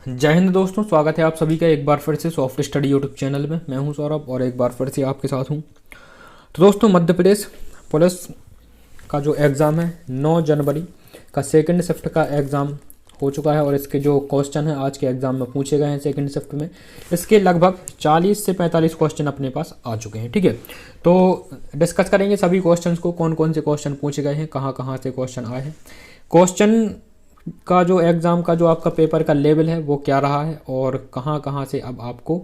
जय हिंद दोस्तों, स्वागत है आप सभी का एक बार फिर से सॉफ्ट स्टडी यूट्यूब चैनल में। मैं हूं सौरभ और एक बार फिर से आपके साथ हूं। तो दोस्तों, मध्य प्रदेश पुलिस का जो एग्ज़ाम है 9 जनवरी का सेकंड शिफ्ट का एग्ज़ाम हो चुका है और इसके जो क्वेश्चन हैं आज के एग्ज़ाम में पूछे गए हैं सेकंड शिफ्ट में, इसके लगभग 40 से 45 क्वेश्चन अपने पास आ चुके हैं। ठीक है, तो डिस्कस करेंगे सभी क्वेश्चंस को, कौन कौन से क्वेश्चन पूछे गए हैं, कहाँ कहाँ से क्वेश्चन आए हैं, क्वेश्चन का जो एग्ज़ाम का जो आपका पेपर का लेवल है वो क्या रहा है और कहाँ कहाँ से अब आपको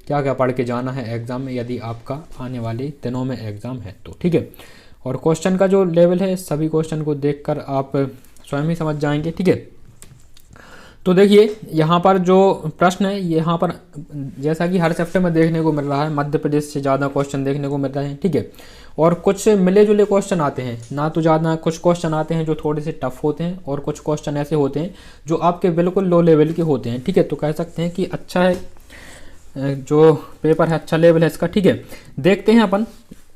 क्या क्या पढ़ के जाना है एग्ज़ाम में यदि आपका आने वाले दिनों में एग्ज़ाम है तो। ठीक है, और क्वेश्चन का जो लेवल है सभी क्वेश्चन को देखकर आप स्वयं ही समझ जाएंगे। ठीक है, तो देखिए यहाँ पर जो प्रश्न है यहाँ पर जैसा कि हर शिफ्ट में देखने को मिल रहा है, मध्य प्रदेश से ज़्यादा क्वेश्चन देखने को मिल रहे हैं। ठीक है, और कुछ मिले जुले क्वेश्चन आते हैं, ना तो ज़्यादा, कुछ क्वेश्चन आते हैं जो थोड़े से टफ होते हैं और कुछ क्वेश्चन ऐसे होते हैं जो आपके बिल्कुल लो लेवल के होते हैं। ठीक है, तो कह सकते हैं कि अच्छा है, जो पेपर है अच्छा लेवल है इसका। ठीक है, देखते हैं अपन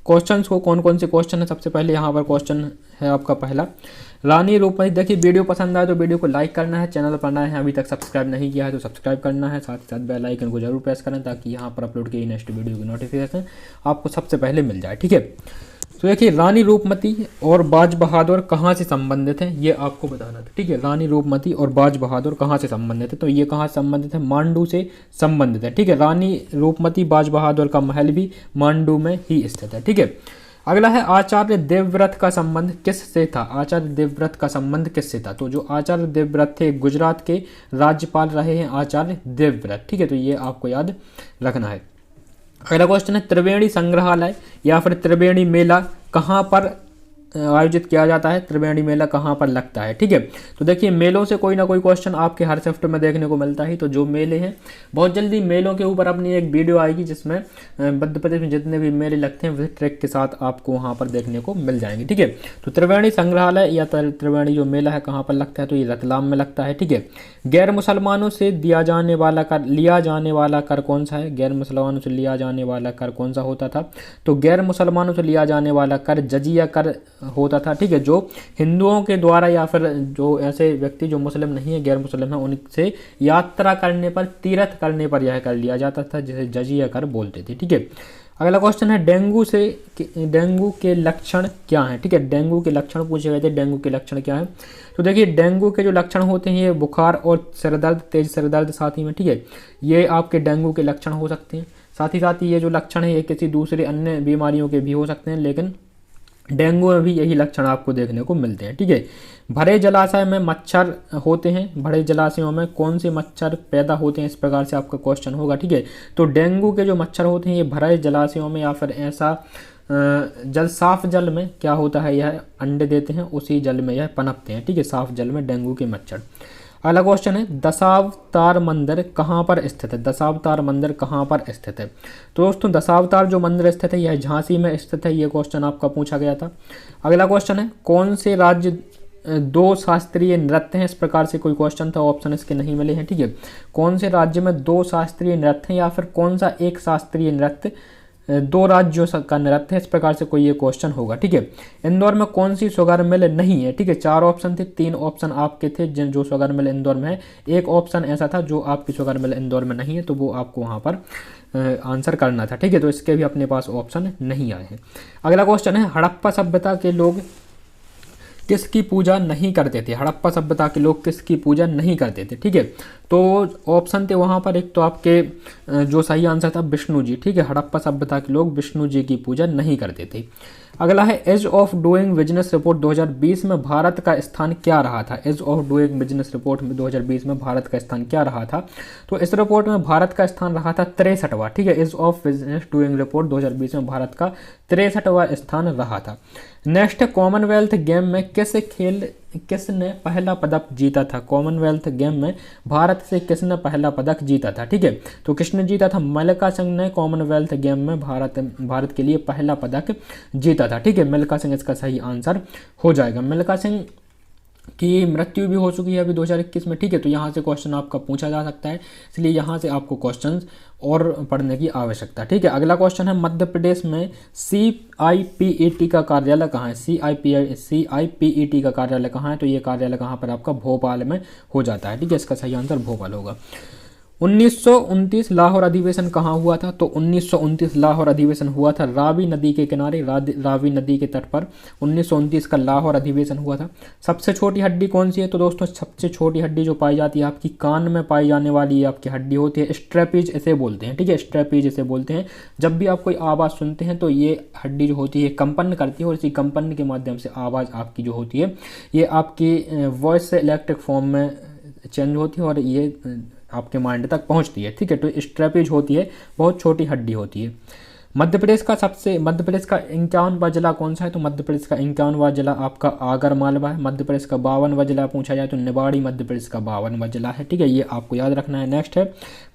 क्वेश्चंस को, कौन कौन से क्वेश्चन है। सबसे पहले यहाँ पर क्वेश्चन है आपका पहला, रानी रूपमती। देखिए वीडियो पसंद आए तो वीडियो को लाइक करना है, चैनल पर नए हैं अभी तक सब्सक्राइब नहीं किया है तो सब्सक्राइब करना है, साथ ही साथ बेल आइकन को जरूर प्रेस करें ताकि यहाँ पर अपलोड की नेक्स्ट वीडियो की नोटिफिकेशन आपको सबसे पहले मिल जाए। ठीक है, तो देखिए रानी रूपमती और बाज बहादुर कहाँ से संबंधित हैं ये आपको बताना था। ठीक है, रानी रूपमती और बाज बहादुर कहाँ से संबंधित है, तो ये कहाँ से संबंधित है, मांडू से संबंधित है। ठीक है, रानी रूपमती बाज बहादुर का महल भी मांडू में ही स्थित है। ठीक है, अगला है आचार्य देवव्रत का संबंध किस से था। आचार्य देवव्रत का संबंध किस से था, तो जो आचार्य देवव्रत थे गुजरात के राज्यपाल रहे हैं आचार्य देवव्रत। ठीक है, तो ये आपको याद रखना है। अगला क्वेश्चन है त्रिवेणी संग्रहालय या फिर त्रिवेणी मेला कहाँ पर आयोजित किया जाता है, त्रिवेणी मेला कहाँ पर लगता है। ठीक है, तो देखिए मेलों से कोई ना कोई क्वेश्चन आपके हर शिफ्ट में देखने को मिलता है। तो जो मेले हैं, बहुत जल्दी मेलों के ऊपर अपनी एक वीडियो आएगी जिसमें मध्य प्रदेश में जितने भी मेले लगते हैं वह ट्रैक के साथ आपको वहाँ पर देखने को मिल जाएंगे। ठीक है, तो त्रिवेणी संग्रहालय या त्रिवेणी जो मेला है कहाँ पर लगता है, तो ये रतलाम में लगता है। ठीक है, गैर मुसलमानों से लिया जाने वाला कर कौन सा है, गैर मुसलमानों से लिया जाने वाला कर कौन सा होता था, तो गैर मुसलमानों से लिया जाने वाला कर जजिया कर होता था। ठीक है, जो हिंदुओं के द्वारा या फिर जो ऐसे व्यक्ति जो मुस्लिम नहीं है, गैर मुस्लिम है, उनसे यात्रा करने पर, तीर्थ करने पर यह कर लिया जाता था, जिसे जजिया कर बोलते थे। ठीक है, अगला क्वेश्चन है डेंगू के लक्षण क्या हैं। ठीक है, डेंगू के लक्षण पूछे गए थे, डेंगू के लक्षण क्या है, तो देखिए डेंगू के जो लक्षण होते हैं ये बुखार और सिरदर्द, तेज सिरदर्द साथ ही में। ठीक है, ये आपके डेंगू के लक्षण हो सकते हैं। साथ ही ये जो लक्षण है ये किसी दूसरे अन्य बीमारियों के भी हो सकते हैं, लेकिन डेंगू में भी यही लक्षण आपको देखने को मिलते हैं। ठीक है, भरे जलाशय में मच्छर होते हैं, भरे जलाशयों में कौन से मच्छर पैदा होते हैं, इस प्रकार से आपका क्वेश्चन होगा। ठीक है, तो डेंगू के जो मच्छर होते हैं ये भरे जलाशयों में या फिर ऐसा साफ जल में क्या होता है, यह अंडे देते हैं, उसी जल में यह पनपते हैं। ठीक है, साफ जल में डेंगू के मच्छर। अगला क्वेश्चन है दशावतार मंदिर कहाँ पर स्थित है, दशावतार मंदिर कहाँ पर स्थित है, तो दोस्तों दशावतार जो मंदिर स्थित है यह झांसी में स्थित है, ये क्वेश्चन आपका पूछा गया था। अगला क्वेश्चन है कौन से राज्य 2 शास्त्रीय नृत्य हैं, इस प्रकार से कोई क्वेश्चन था, ऑप्शन इसके नहीं मिले हैं। ठीक है, कौन से राज्य में 2 शास्त्रीय नृत्य हैं या फिर कौन सा एक शास्त्रीय नृत्य 2 राज्यों का नृत्य है, इस प्रकार से कोई ये क्वेश्चन होगा। ठीक है, इंदौर में कौन सी शुगर मिल नहीं है। ठीक है, 4 ऑप्शन थे, 3 ऑप्शन आपके थे जो शुगर मिल इंदौर में है, एक ऑप्शन ऐसा था जो आपकी शुगर मिल इंदौर में नहीं है, तो वो आपको वहाँ पर आंसर करना था। ठीक है, तो इसके भी अपने पास ऑप्शन नहीं आए हैं। अगला क्वेश्चन है हड़प्पा सभ्यता के लोग किसकी पूजा नहीं करते थे, हड़प्पा सभ्यता के लोग किसकी पूजा नहीं करते थे। ठीक है, तो ऑप्शन थे वहाँ पर, एक तो आपके जो सही आंसर था विष्णु जी। ठीक है, हड़प्पा सभ्यता के लोग विष्णु जी की पूजा नहीं करते थे। अगला है ease of doing business report 2020 में भारत का स्थान क्या रहा था, ease of doing business report में 2020 में भारत का स्थान क्या रहा था, तो इस रिपोर्ट में भारत का स्थान रहा था 63वां। ठीक है, ease of business doing report 2020 में भारत का 63वां स्थान रहा था। नेक्स्ट, कॉमनवेल्थ गेम में किसने पहला पदक जीता था, कॉमनवेल्थ गेम में भारत से किसने पहला पदक जीता था। ठीक है, तो किसने जीता था, मिल्खा सिंह ने कॉमनवेल्थ गेम में भारत के लिए पहला पदक जीता था। ठीक है, मिल्खा सिंह इसका सही आंसर हो जाएगा। मिल्खा सिंह की मृत्यु भी हो चुकी है अभी 2021 में, ठीक है। तो यहाँ से क्वेश्चन आपका पूछा जा सकता है, इसलिए यहाँ से आपको क्वेश्चंस और पढ़ने की आवश्यकता, ठीक है। अगला क्वेश्चन है, मध्य प्रदेश में CIPET का कार्यालय कहाँ है? CIPET का कार्यालय कहाँ है? तो ये कार्यालय कहाँ पर आपका भोपाल में हो जाता है, ठीक है। इसका सही आंसर भोपाल होगा। 1929 लाहौर अधिवेशन कहाँ हुआ था? तो 1929 लाहौर अधिवेशन हुआ था रावी नदी के किनारे, रावी नदी के तट पर 1929 का लाहौर अधिवेशन हुआ था। सबसे छोटी हड्डी कौन सी है? तो दोस्तों सबसे छोटी हड्डी जो पाई जाती है आपकी कान में पाई जाने वाली आपकी हड्डी होती है, स्ट्रेपीज इसे बोलते हैं, ठीक है। स्ट्रेपीज इसे बोलते हैं। जब भी आप कोई आवाज़ सुनते हैं तो ये हड्डी जो होती है कंपन करती है, और इसी कंपन के माध्यम से आवाज़ आपकी जो होती है ये आपकी वॉइस से इलेक्ट्रिक फॉर्म में चेंज होती है और ये आपके माइंड तक पहुंचती है, ठीक है। तो स्ट्रेपेज होती है, बहुत छोटी हड्डी होती है। मध्य प्रदेश का 51वां जिला कौन सा है? तो मध्य प्रदेश का 51वां जिला आपका आगर मालवा है। मध्य प्रदेश का 52वां जिला पूछा जाए तो निवाड़ी मध्य प्रदेश का 52वां जिला है, ठीक है। ये आपको याद रखना है। नेक्स्ट है,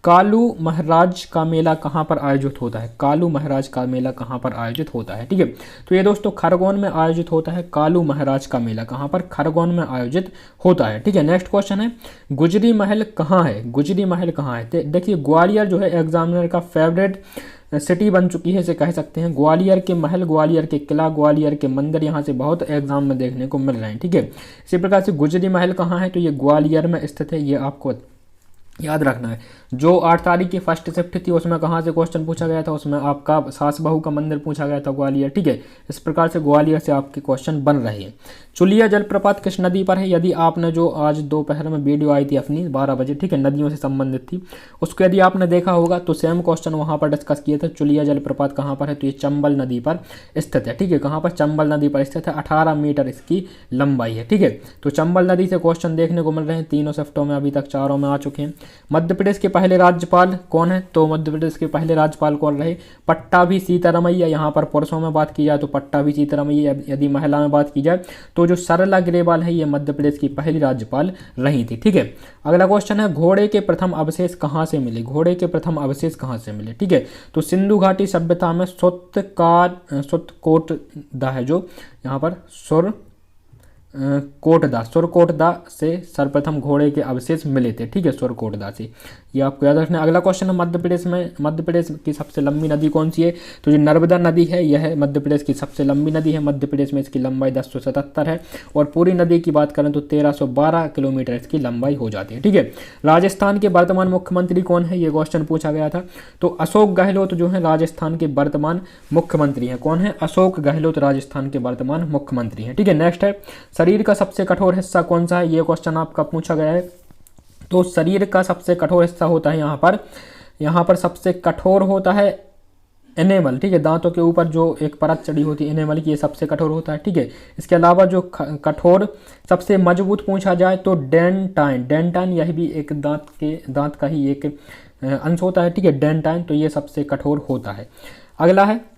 कालू महाराज का मेला कहाँ पर आयोजित होता है? कालू महाराज का मेला कहाँ पर आयोजित होता है, ठीक है। तो ये दोस्तों खरगोन में आयोजित होता है। कालू महाराज का मेला कहाँ पर? खरगोन में आयोजित होता है, ठीक है। नेक्स्ट क्वेश्चन है, गुजरी महल कहाँ है? गुजरी महल कहाँ है? देखिए ग्वालियर जो है एग्जामिनर का फेवरेट सिटी बन चुकी है, इसे कह सकते हैं। ग्वालियर के महल, ग्वालियर के किला, ग्वालियर के मंदिर यहाँ से बहुत एग्जाम में देखने को मिल रहे हैं, ठीक है। इसी प्रकार से गुजरी महल कहाँ है? तो ये ग्वालियर में स्थित है, ये आपको याद रखना है। जो 8 तारीख की फर्स्ट शिफ्ट थी उसमें कहाँ से क्वेश्चन पूछा गया था? उसमें आपका सास बहू का मंदिर पूछा गया था ग्वालियर, ठीक है। इस प्रकार से ग्वालियर से आपके क्वेश्चन बन रहे हैं। चुलिया जलप्रपात किस नदी पर है? यदि आपने जो आज दोपहर में वीडियो आई थी अपनी 12 बजे, ठीक है, नदियों से संबंधित थी, उसको यदि आपने देखा होगा तो सेम क्वेश्चन वहाँ पर डिस्कस किया था। चुलिया जलप्रपात कहाँ पर है? तो ये चंबल नदी पर स्थित है, ठीक है। कहाँ पर? चंबल नदी पर स्थित है। 18 मीटर इसकी लंबाई है, ठीक है। तो चंबल नदी से क्वेश्चन देखने को मिल रहे हैं। 3 शिफ्टों में अभी तक 4 में आ चुके हैं। मध्य प्रदेश के पहले राज्यपाल कौन है? तो मध्य प्रदेश के पहले राज्यपाल कौन रहे? पट्टाभी सीतारमैया। यहाँ पर पुरुषों में बात की जाए तो पट्टाभी सीतारमैया, यदि महिला में बात की जाए तो जो सरला ग्रेवाल है ये मध्य प्रदेश की पहली राज्यपाल रही थी, ठीक है। अगला क्वेश्चन है, घोड़े के प्रथम अवशेष कहाँ से मिले? घोड़े के प्रथम अवशेष कहाँ से मिले, ठीक है। तो सिंधु घाटी सभ्यता में सुरकोटदा है, जो यहाँ पर सुरकोटदा से सर्वप्रथम घोड़े के अवशेष मिले थे, ठीक है, सुरकोटदा से। ये आपको याद रखना है। अगला क्वेश्चन है, मध्य प्रदेश की सबसे लंबी नदी कौन सी है? तो जो नर्मदा नदी है यह मध्य प्रदेश की सबसे लंबी नदी है। मध्य प्रदेश में इसकी लंबाई 1077 है और पूरी नदी की बात करें तो 1312 किलोमीटर इसकी लंबाई हो जाती है, ठीक है। राजस्थान के वर्तमान मुख्यमंत्री कौन है? ये क्वेश्चन पूछा गया था। तो अशोक गहलोत जो है राजस्थान के वर्तमान मुख्यमंत्री हैं। कौन है? अशोक गहलोत राजस्थान के वर्तमान मुख्यमंत्री हैं, ठीक है। नेक्स्ट है, शरीर का सबसे कठोर हिस्सा कौन सा है? ये क्वेश्चन आपका पूछा गया है। तो शरीर का सबसे कठोर हिस्सा होता है यहाँ पर सबसे कठोर होता है एनेमल, ठीक है। दांतों के ऊपर जो एक परत चढ़ी होती है एनेमल की, ये सबसे कठोर होता है, ठीक है। इसके अलावा जो कठोर सबसे मजबूत पूछा जाए तो डेंटाइन यह भी एक दांत का ही एक अंश होता है, ठीक है, डेंटाइन। तो ये सबसे कठोर होता है। अगला है,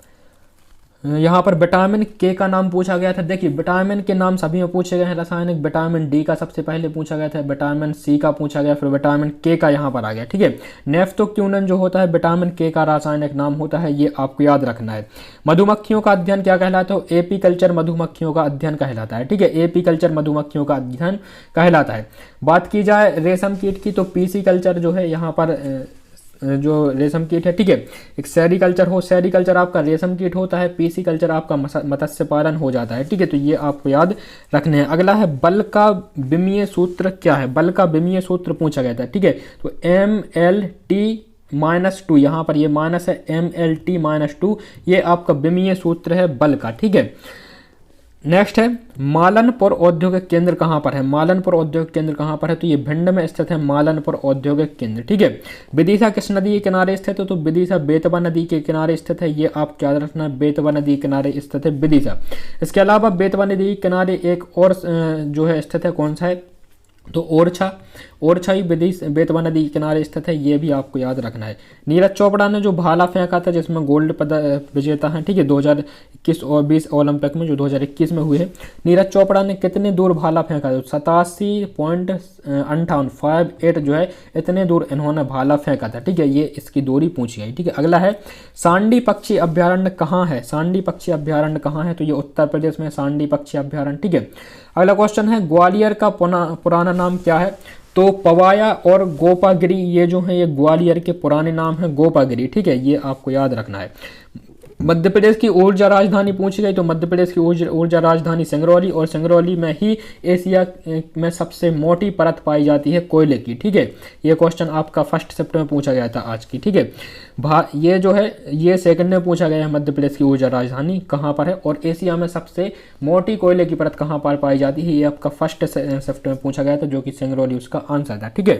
यहाँ पर विटामिन के का नाम पूछा गया था। देखिए विटामिन के नाम सभी में पूछे गए हैं रासायनिक। विटामिन डी का सबसे पहले पूछा गया था, विटामिन सी का पूछा गया, फिर विटामिन के का यहाँ पर आ गया, ठीक है। नेफ्थोक्यूनन जो होता है विटामिन के का रासायनिक नाम होता है, ये आपको याद रखना है। मधुमक्खियों का अध्ययन क्या कहलाता है? एपीकल्चर मधुमक्खियों का अध्ययन कहलाता है, ठीक है। एपीकल्चर मधुमक्खियों का अध्ययन कहलाता है। बात की जाए रेशम कीट की तो पीसीकल्चर जो है यहाँ पर जो रेशम कीट है, ठीक है। एक सेरीकल्चर आपका रेशम कीट होता है, पीसी कल्चर आपका मत्स्य पालन हो जाता है, ठीक है। तो ये आपको याद रखने हैं। अगला है, बल का विमीय सूत्र क्या है? बल का विमीय सूत्र पूछा गया था, ठीक है। तो MLT-2, यहाँ पर ये माइनस है, MLT-2 ये आपका विमीय सूत्र है बल का, ठीक है। नेक्स्ट है, मालनपुर औद्योगिक केंद्र कहाँ पर है? मालनपुर औद्योगिक केंद्र कहाँ पर है? तो ये भिंड में स्थित है मालनपुर औद्योगिक केंद्र, ठीक है। विदिशा किस नदी के किनारे स्थित है? तो विदिशा बेतवा नदी के किनारे स्थित है। ये आप याद रखना, बेतवा नदी के किनारे स्थित है विदिशा। इसके अलावा बेतवा नदी के किनारे एक और जो है स्थित है, कौन सा है? तो ओरछा ही बेतवा नदी के किनारे स्थित है, ये भी आपको याद रखना है। नीरज चोपड़ा ने जो भाला फेंका था जिसमें गोल्ड विजेता हैं, ठीक है, 2021 और 20 ओलंपिक में जो 2021 में हुए हैं, नीरज चोपड़ा ने कितने दूर भाला फेंका? 87.58 जो है इतने दूर इन्होंने भाला फेंका था, ठीक है। ये इसकी दूरी पूछी गई, ठीक है। अगला है, सांडी पक्षी अभ्यारण्य कहाँ है? सांडी पक्षी अभ्यारण्य कहाँ है? तो ये उत्तर प्रदेश में सांडी पक्षी अभ्यारण्य, ठीक है। अगला क्वेश्चन है ग्वालियर का पुराना नाम क्या है? तो पवाया और गोपागिरी ये जो है ये ग्वालियर के पुराने नाम है, गोपागिरी, ठीक है, ये आपको याद रखना है। मध्य प्रदेश की ऊर्जा राजधानी पूछी गई, तो मध्य प्रदेश की ऊर्जा राजधानी सिंगरौली, और सिंगरौली में ही एशिया में सबसे मोटी परत पाई जाती है कोयले की, ठीक है। ये क्वेश्चन आपका फर्स्ट शिफ्ट में पूछा गया था आज की, ठीक है। ये जो है ये सेकंड में पूछा गया है, मध्य प्रदेश की ऊर्जा राजधानी कहाँ पर है और एशिया में सबसे मोटी कोयले की परत कहाँ पर पाई जाती है, ये आपका फर्स्ट शिफ्ट में पूछा गया था, जो कि सिंगरौली उसका आंसर था, ठीक है।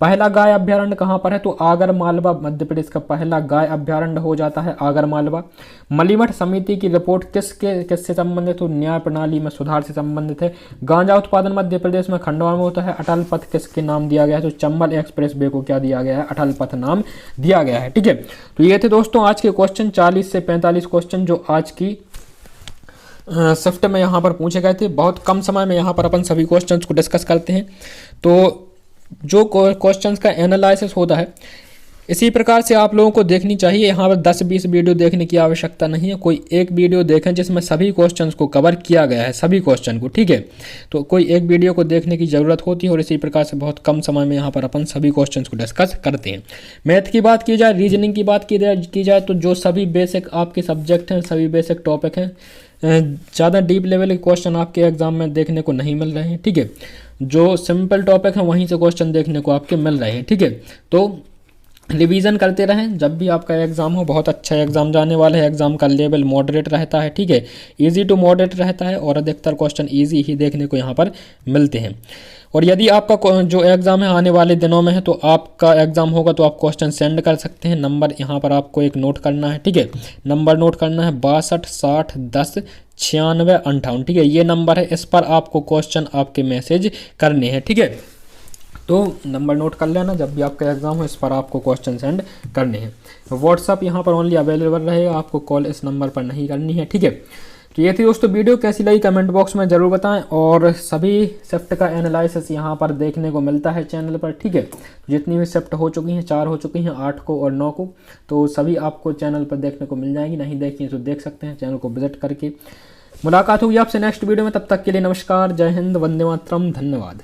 पहला गाय अभ्यारण्य कहाँ पर है? तो आगर मालवा मध्य प्रदेश का पहला गाय अभ्यारण्य हो जाता है आगर मालवा। मलिमठ समिति की रिपोर्ट किससे संबंधित? तो न्याय प्रणाली में सुधार से संबंधित है। गांजा उत्पादन मध्य प्रदेश में खंडवा में होता है। अटल पथ किसके नाम दिया गया है? तो चंबल एक्सप्रेस वे को क्या दिया गया है? अटल पथ नाम दिया गया है, ठीक है। तो ये थे दोस्तों आज के क्वेश्चन, 40 से 45 क्वेश्चन जो आज की शिफ्ट में यहाँ पर पूछे गए थे। बहुत कम समय में यहाँ पर अपन सभी क्वेश्चंस को डिस्कस करते हैं। तो जो क्वेश्चंस का एनालिसिस होता है इसी प्रकार से आप लोगों को देखनी चाहिए। यहाँ पर 10-20 वीडियो देखने की आवश्यकता नहीं है, कोई एक वीडियो देखें जिसमें सभी क्वेश्चंस को कवर किया गया है, सभी क्वेश्चन को, ठीक है। तो कोई एक वीडियो को देखने की ज़रूरत होती है और इसी प्रकार से बहुत कम समय में यहाँ पर अपन सभी क्वेश्चंस को डिस्कस करते हैं। मैथ की बात की जाए, रीजनिंग की बात की जाए तो जो सभी बेसिक आपके सब्जेक्ट हैं, सभी बेसिक टॉपिक हैं, ज़्यादा डीप लेवल के क्वेश्चन आपके एग्जाम में देखने को नहीं मिल रहे हैं, ठीक है। जो सिंपल टॉपिक हैं वहीं से क्वेश्चन देखने को आपके मिल रहे हैं, ठीक है। तो रिवीजन करते रहें, जब भी आपका एग्ज़ाम हो। बहुत अच्छा एग्ज़ाम जाने वाला है, एग्ज़ाम का लेवल मॉडरेट रहता है, ठीक है, इजी टू मॉडरेट रहता है और अधिकतर क्वेश्चन इजी ही देखने को यहाँ पर मिलते हैं। और यदि आपका जो एग्ज़ाम है आने वाले दिनों में है तो आपका एग्ज़ाम होगा तो आप क्वेश्चन सेंड कर सकते हैं। नंबर यहाँ पर आपको एक नोट करना है, ठीक है, नंबर नोट करना है 62 60 10 96 58, ठीक है, ये नंबर है, इस पर आपको क्वेश्चन आपके मैसेज करने हैं, ठीक है। तो नंबर नोट कर लेना, जब भी आपका एग्जाम हो इस पर आपको क्वेश्चन सेंड करने हैं। व्हाट्सअप यहाँ पर ओनली अवेलेबल रहेगा, आपको कॉल इस नंबर पर नहीं करनी है, ठीक है। तो ये थी दोस्तों वीडियो, कैसी लगी कमेंट बॉक्स में ज़रूर बताएं। और सभी शिफ्ट का एनालिसिस यहाँ पर देखने को मिलता है चैनल पर, ठीक है। जितनी भी शिफ्ट हो चुकी हैं, 4 हो चुकी हैं, 8 को और 9 को, तो सभी आपको चैनल पर देखने को मिल जाएगी। नहीं देखी तो देख सकते हैं चैनल को विजिट करके। मुलाकात होगी आपसे नेक्स्ट वीडियो में, तब तक के लिए नमस्कार, जय हिंद, वंदे मातरम, धन्यवाद।